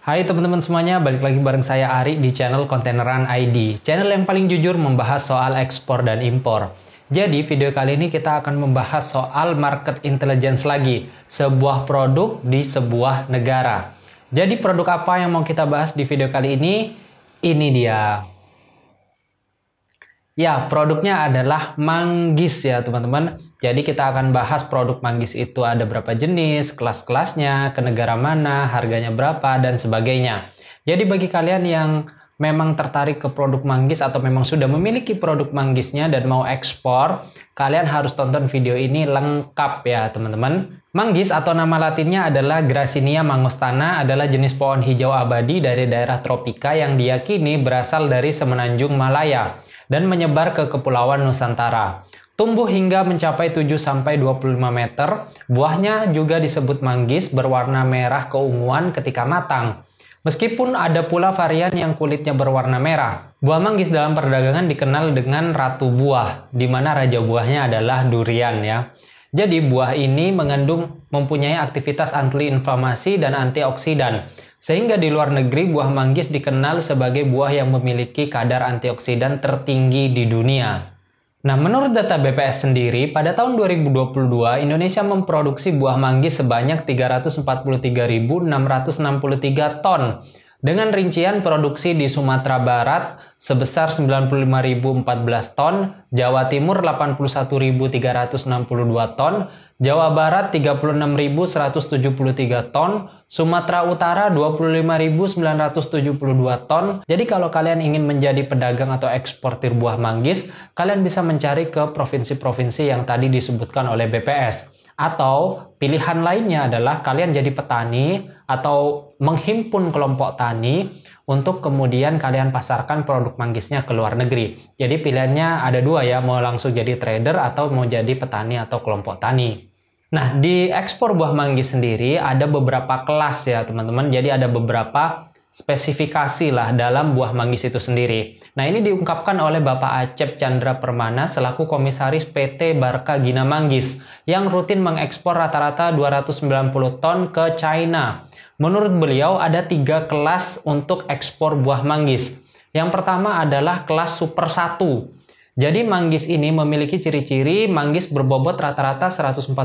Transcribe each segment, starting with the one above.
Hai teman-teman semuanya, balik lagi bareng saya Ari di channel Kontaineran ID. Channel yang paling jujur membahas soal ekspor dan impor. Jadi video kali ini kita akan membahas soal market intelligence lagi. Sebuah produk di sebuah negara. Jadi produk apa yang mau kita bahas di video kali ini? Ini dia. Ya, produknya adalah manggis ya teman-teman. Jadi kita akan bahas produk manggis itu ada berapa jenis, kelas-kelasnya, ke negara mana, harganya berapa, dan sebagainya. Jadi bagi kalian yang memang tertarik ke produk manggis atau memang sudah memiliki produk manggisnya dan mau ekspor, kalian harus tonton video ini lengkap ya teman-teman. Manggis atau nama latinnya adalah Gracinia mangostana adalah jenis pohon hijau abadi dari daerah tropika yang diyakini berasal dari semenanjung Malaya dan menyebar ke Kepulauan Nusantara. Tumbuh hingga mencapai 7-25 meter, buahnya juga disebut manggis berwarna merah keunguan ketika matang. Meskipun ada pula varian yang kulitnya berwarna merah. Buah manggis dalam perdagangan dikenal dengan ratu buah, di mana raja buahnya adalah durian ya. Jadi buah ini mempunyai aktivitas anti-inflamasi dan antioksidan. Sehingga di luar negeri buah manggis dikenal sebagai buah yang memiliki kadar antioksidan tertinggi di dunia. Nah, menurut data BPS sendiri, pada tahun 2022, Indonesia memproduksi buah manggis sebanyak 343.663 ton, dengan rincian produksi di Sumatera Barat sebesar 95.014 ton, Jawa Timur 81.362 ton, Jawa Barat 36.173 ton, Sumatera Utara 25.972 ton. Jadi kalau kalian ingin menjadi pedagang atau eksportir buah manggis, kalian bisa mencari ke provinsi-provinsi yang tadi disebutkan oleh BPS. Atau pilihan lainnya adalah kalian jadi petani atau menghimpun kelompok tani untuk kemudian kalian pasarkan produk manggisnya ke luar negeri. Jadi pilihannya ada dua ya, mau langsung jadi trader atau mau jadi petani atau kelompok tani. Nah, di ekspor buah manggis sendiri ada beberapa kelas ya teman-teman. Jadi ada beberapa spesifikasi lah dalam buah manggis itu sendiri. Nah, ini diungkapkan oleh Bapak Acep Chandra Permana selaku komisaris PT Barca Gina Manggis yang rutin mengekspor rata-rata 290 ton ke China. Menurut beliau ada 3 kelas untuk ekspor buah manggis. Yang pertama adalah kelas Super 1. Jadi manggis ini memiliki ciri-ciri manggis berbobot rata-rata 142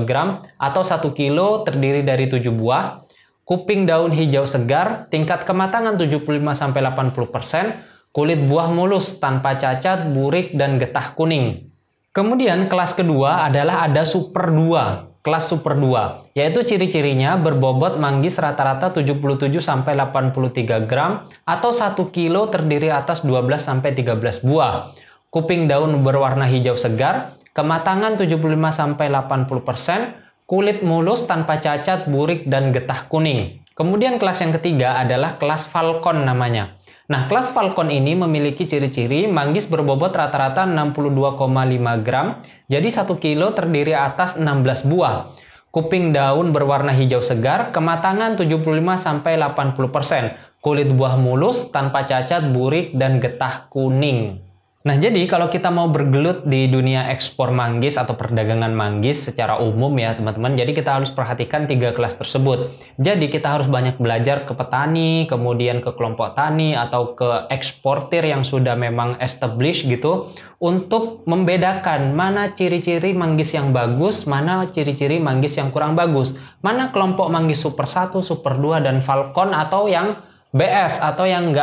gram atau 1 kilo terdiri dari 7 buah. Kuping daun hijau segar, tingkat kematangan 75-80%, kulit buah mulus tanpa cacat, burik, dan getah kuning. Kemudian kelas kedua adalah ada Super 2. Kelas Super 2, yaitu ciri-cirinya berbobot manggis rata-rata 77-83 gram atau 1 kilo terdiri atas 12-13 buah. Kuping daun berwarna hijau segar, kematangan 75-80%, kulit mulus tanpa cacat, burik, dan getah kuning. Kemudian kelas yang ketiga adalah kelas Falcon namanya. Nah, kelas Falcon ini memiliki ciri-ciri manggis berbobot rata-rata 62,5 gram, jadi 1 kilo terdiri atas 16 buah. Kuping daun berwarna hijau segar, kematangan 75-80%, kulit buah mulus tanpa cacat, burik, dan getah kuning. Nah, jadi kalau kita mau bergelut di dunia ekspor manggis atau perdagangan manggis secara umum ya teman-teman, jadi kita harus perhatikan 3 kelas tersebut. Jadi kita harus banyak belajar ke petani, kemudian ke kelompok tani atau ke eksportir yang sudah memang established gitu, untuk membedakan mana ciri-ciri manggis yang bagus, mana ciri-ciri manggis yang kurang bagus, mana kelompok manggis Super 1, Super 2, dan Falcon atau yang BS atau yang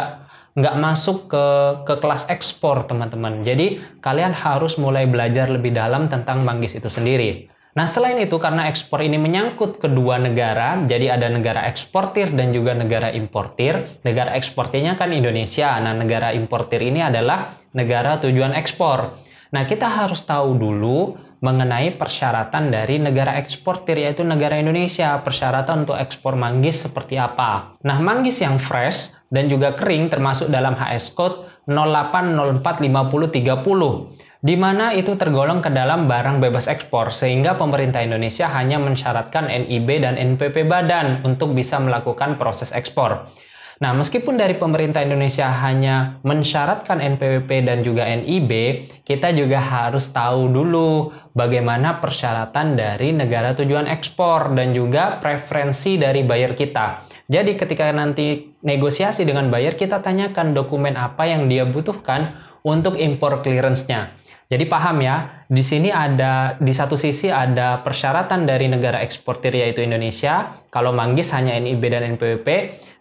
nggak masuk ke kelas ekspor teman-teman. Jadi kalian harus mulai belajar lebih dalam tentang manggis itu sendiri. Nah, selain itu karena ekspor ini menyangkut kedua negara, jadi ada negara eksportir dan juga negara importir. Negara eksportirnya kan Indonesia, nah negara importir ini adalah negara tujuan ekspor. Nah, kita harus tahu dulu mengenai persyaratan dari negara eksportir, yaitu negara Indonesia. Persyaratan untuk ekspor manggis seperti apa? Nah, manggis yang fresh dan juga kering termasuk dalam HS Code 08045030, di mana itu tergolong ke dalam barang bebas ekspor, sehingga pemerintah Indonesia hanya mensyaratkan NIB dan NPP badan untuk bisa melakukan proses ekspor. Nah, meskipun dari pemerintah Indonesia hanya mensyaratkan NPWP dan juga NIB, kita juga harus tahu dulu bagaimana persyaratan dari negara tujuan ekspor dan juga preferensi dari buyer kita. Jadi ketika nanti negosiasi dengan buyer, kita tanyakan dokumen apa yang dia butuhkan untuk impor clearance-nya. Jadi paham ya, di sini di satu sisi ada persyaratan dari negara eksportir yaitu Indonesia, kalau manggis hanya NIB dan NPWP.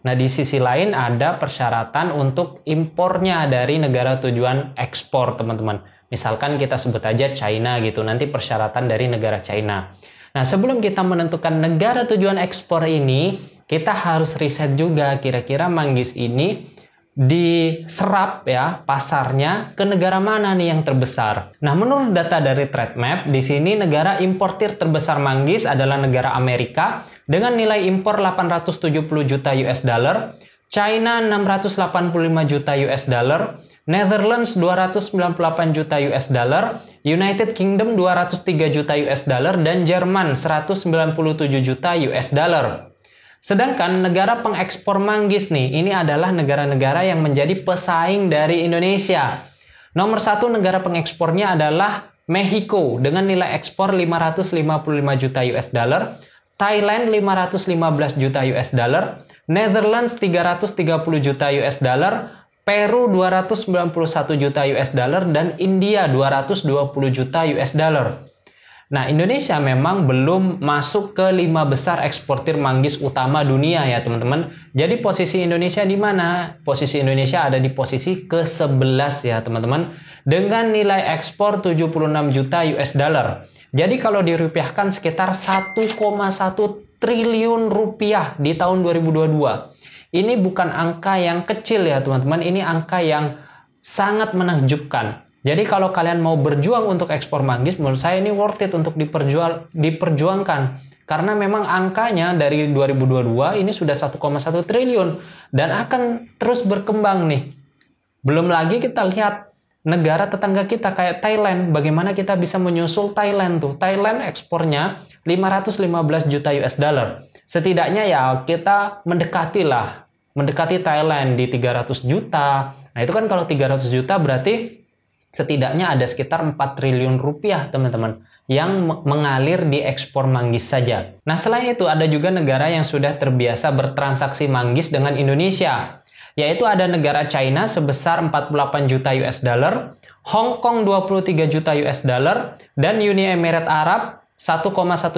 Nah, di sisi lain ada persyaratan untuk impornya dari negara tujuan ekspor, teman-teman. Misalkan kita sebut aja China gitu, nanti persyaratan dari negara China. Nah, sebelum kita menentukan negara tujuan ekspor ini, kita harus riset juga kira-kira manggis ini diserap ya pasarnya ke negara mana nih yang terbesar. Nah, menurut data dari Trademap, di sini negara importir terbesar manggis adalah negara Amerika dengan nilai impor 870 juta US dollar, China 685 juta US dollar, Netherlands 298 juta US dollar, United Kingdom 203 juta US dollar, dan Jerman 197 juta US dollar. Sedangkan negara pengekspor manggis nih, ini adalah negara-negara yang menjadi pesaing dari Indonesia. Nomor satu negara pengekspornya adalah Meksiko dengan nilai ekspor 555 juta US dollar, Thailand 515 juta US dollar, Netherlands 330 juta US dollar, Peru 291 juta US dollar, dan India 220 juta US dollar. Nah, Indonesia memang belum masuk ke 5 besar eksportir manggis utama dunia ya teman-teman. Jadi posisi Indonesia di mana? Posisi Indonesia ada di posisi ke-11 ya teman-teman. Dengan nilai ekspor 76 juta US dollar. Jadi kalau dirupiahkan sekitar 1,1 triliun rupiah di tahun 2022. Ini bukan angka yang kecil ya teman-teman. Ini angka yang sangat menakjubkan. Jadi kalau kalian mau berjuang untuk ekspor manggis, menurut saya ini worth it untuk diperjuangkan. Karena memang angkanya dari 2022 ini sudah 1,1 triliun. Dan akan terus berkembang nih. Belum lagi kita lihat negara tetangga kita kayak Thailand. Bagaimana kita bisa menyusul Thailand tuh. Thailand ekspornya 515 juta US dollar. Setidaknya ya kita mendekati Thailand di 300 juta. Nah itu kan kalau 300 juta berarti setidaknya ada sekitar 4 triliun rupiah teman-teman yang mengalir di ekspor manggis saja. Nah selain itu ada juga negara yang sudah terbiasa bertransaksi manggis dengan Indonesia. Yaitu ada negara China sebesar 48 juta US dollar, Hong Kong 23 juta US dollar, dan Uni Emirat Arab 1,1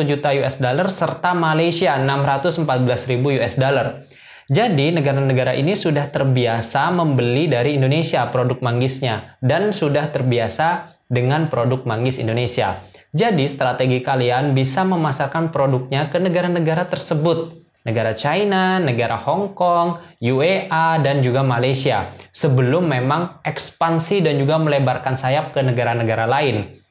juta US dollar, serta Malaysia 614.000 US dollar. Jadi negara-negara ini sudah terbiasa membeli dari Indonesia produk manggisnya dan sudah terbiasa dengan produk manggis Indonesia. Jadi strategi kalian bisa memasarkan produknya ke negara-negara tersebut. Negara China, negara Hong Kong, UEA, dan juga Malaysia. Sebelum memang ekspansi dan juga melebarkan sayap ke negara-negara lain.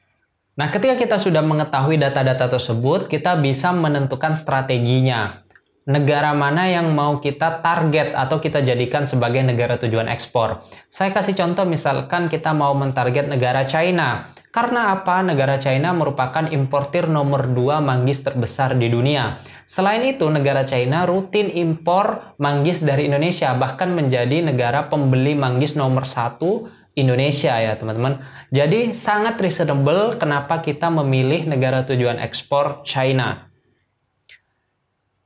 Nah, ketika kita sudah mengetahui data-data tersebut, kita bisa menentukan strateginya. Negara mana yang mau kita target atau kita jadikan sebagai negara tujuan ekspor. Saya kasih contoh misalkan kita mau mentarget negara China. Karena apa? Negara China merupakan importir nomor 2 manggis terbesar di dunia. Selain itu, negara China rutin impor manggis dari Indonesia, bahkan menjadi negara pembeli manggis nomor 1 Indonesia ya teman-teman. Jadi sangat reasonable kenapa kita memilih negara tujuan ekspor China.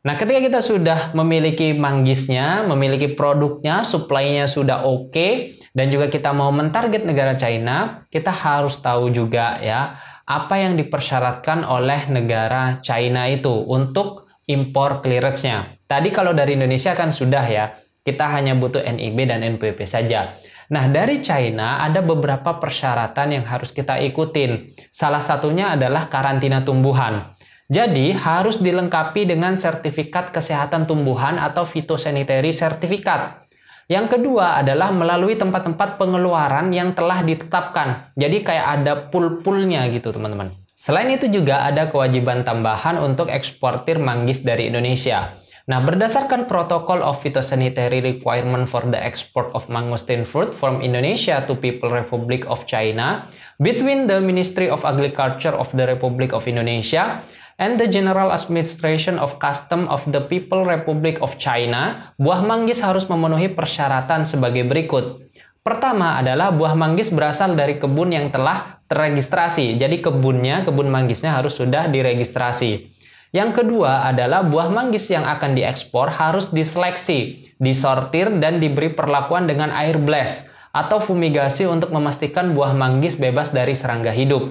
Nah, ketika kita sudah memiliki manggisnya, memiliki produknya, supply-nya sudah oke, dan juga kita mau mentarget negara China, kita harus tahu juga ya, apa yang dipersyaratkan oleh negara China itu untuk impor clearance-nya. Tadi kalau dari Indonesia kan sudah ya, kita hanya butuh NIB dan NPWP saja. Nah, dari China ada beberapa persyaratan yang harus kita ikutin. Salah satunya adalah karantina tumbuhan. Jadi, harus dilengkapi dengan sertifikat kesehatan tumbuhan atau phytosanitary certificate. Yang kedua adalah melalui tempat-tempat pengeluaran yang telah ditetapkan. Jadi, kayak ada pool-poolnya gitu, teman-teman. Selain itu juga ada kewajiban tambahan untuk eksportir manggis dari Indonesia. Nah, berdasarkan Protocol of Phytosanitary Requirement for the Export of Mangosteen Fruit from Indonesia to People Republic of China between the Ministry of Agriculture of the Republic of Indonesia and the General Administration of Custom of the People Republic of China, buah manggis harus memenuhi persyaratan sebagai berikut. Pertama adalah buah manggis berasal dari kebun yang telah terregistrasi. Jadi kebun manggisnya harus sudah diregistrasi. Yang kedua adalah buah manggis yang akan diekspor harus diseleksi, disortir, dan diberi perlakuan dengan air blast atau fumigasi untuk memastikan buah manggis bebas dari serangga hidup.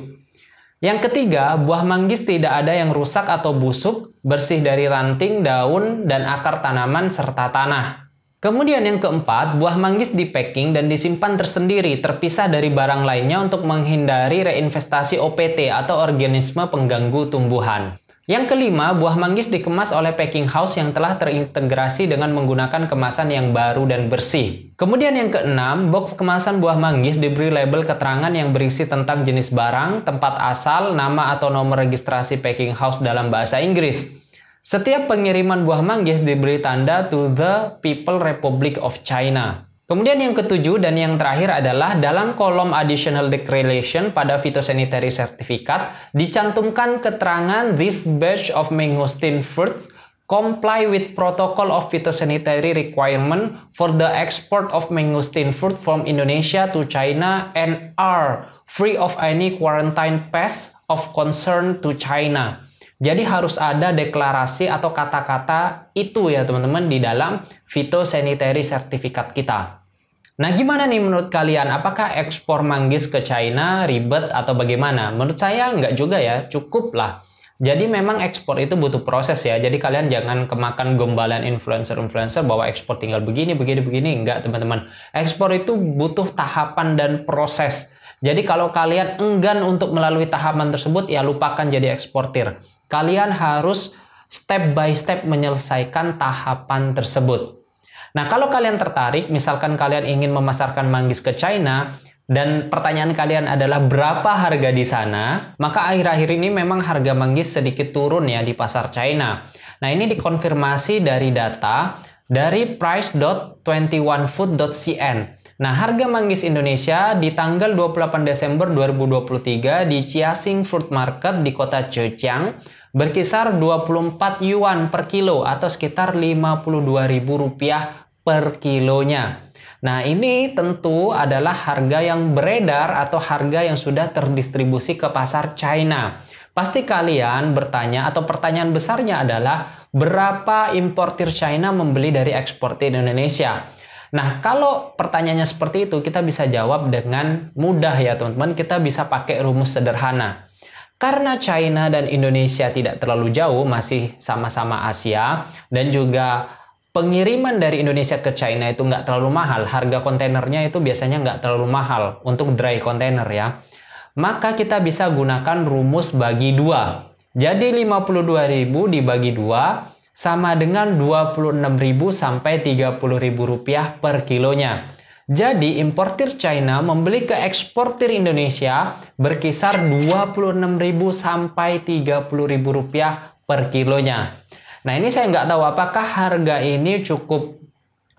Yang ketiga, buah manggis tidak ada yang rusak atau busuk, bersih dari ranting, daun, dan akar tanaman serta tanah. Kemudian yang keempat, buah manggis di-packing dan disimpan tersendiri, terpisah dari barang lainnya untuk menghindari reinvestasi OPT atau organisme pengganggu tumbuhan. Yang kelima, buah manggis dikemas oleh packing house yang telah terintegrasi dengan menggunakan kemasan yang baru dan bersih. Kemudian yang keenam, box kemasan buah manggis diberi label keterangan yang berisi tentang jenis barang, tempat asal, nama atau nomor registrasi packing house dalam bahasa Inggris. Setiap pengiriman buah manggis diberi tanda to the People Republic of China. Kemudian yang ketujuh dan yang terakhir adalah dalam kolom Additional Declaration pada Phytosanitary Certificate dicantumkan keterangan this batch of mangosteen fruits comply with protocol of phytosanitary requirement for the export of mangosteen fruit from Indonesia to China and are free of any quarantine pests of concern to China. Jadi harus ada deklarasi atau kata-kata itu ya teman-teman di dalam Phytosanitary Certificate kita. Nah gimana nih menurut kalian? Apakah ekspor manggis ke China ribet atau bagaimana? Menurut saya nggak juga ya, cukup lah. Jadi memang ekspor itu butuh proses ya. Jadi kalian jangan kemakan gombalan influencer-influencer bahwa ekspor tinggal begini. Enggak teman-teman. Ekspor itu butuh tahapan dan proses. Jadi kalau kalian enggan untuk melalui tahapan tersebut ya lupakan jadi eksportir. Kalian harus step by step menyelesaikan tahapan tersebut. Nah, kalau kalian tertarik, misalkan kalian ingin memasarkan manggis ke China, dan pertanyaan kalian adalah berapa harga di sana, maka akhir-akhir ini memang harga manggis sedikit turun ya di pasar China. Nah, ini dikonfirmasi dari data dari price.21food.cn. Nah, harga manggis Indonesia di tanggal 28 Desember 2023 di Jiaxing Fruit Market di kota Zhejiang berkisar 24 yuan per kilo atau sekitar Rp52.000 per kilonya. Nah, ini tentu adalah harga yang beredar atau harga yang sudah terdistribusi ke pasar China. Pasti kalian bertanya atau pertanyaan besarnya adalah berapa importir China membeli dari eksportir Indonesia? Nah, kalau pertanyaannya seperti itu, kita bisa jawab dengan mudah ya teman-teman. Kita bisa pakai rumus sederhana. Karena China dan Indonesia tidak terlalu jauh, masih sama-sama Asia, dan juga pengiriman dari Indonesia ke China itu nggak terlalu mahal. Harga kontainernya itu biasanya nggak terlalu mahal untuk dry container ya. Maka kita bisa gunakan rumus bagi 2. Jadi 52.000 dibagi 2 sama dengan 26.000 sampai 30.000 rupiah per kilonya. Jadi importir China membeli ke eksportir Indonesia berkisar 26.000 sampai 30.000 rupiah per kilonya. Nah ini saya nggak tahu apakah harga ini cukup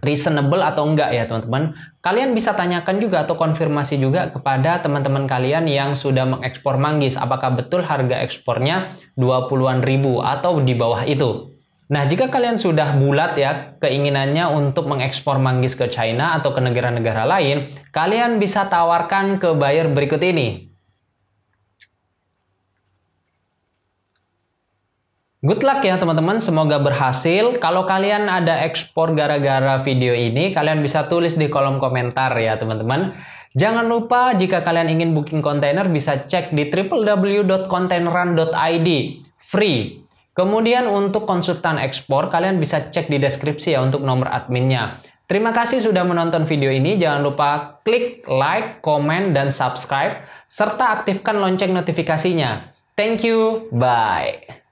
reasonable atau enggak ya teman-teman. Kalian bisa tanyakan juga atau konfirmasi juga kepada teman-teman kalian yang sudah mengekspor manggis. Apakah betul harga ekspornya 20-an ribu atau di bawah itu. Nah, jika kalian sudah bulat ya keinginannya untuk mengekspor manggis ke China atau ke negara-negara lain, kalian bisa tawarkan ke buyer berikut ini. Good luck ya teman-teman, semoga berhasil. Kalau kalian ada ekspor gara-gara video ini, kalian bisa tulis di kolom komentar ya teman-teman. Jangan lupa jika kalian ingin booking kontainer bisa cek di www.containeran.id free. Kemudian untuk konsultan ekspor, kalian bisa cek di deskripsi ya untuk nomor adminnya. Terima kasih sudah menonton video ini. Jangan lupa klik like, komen, dan subscribe, serta aktifkan lonceng notifikasinya. Thank you, bye.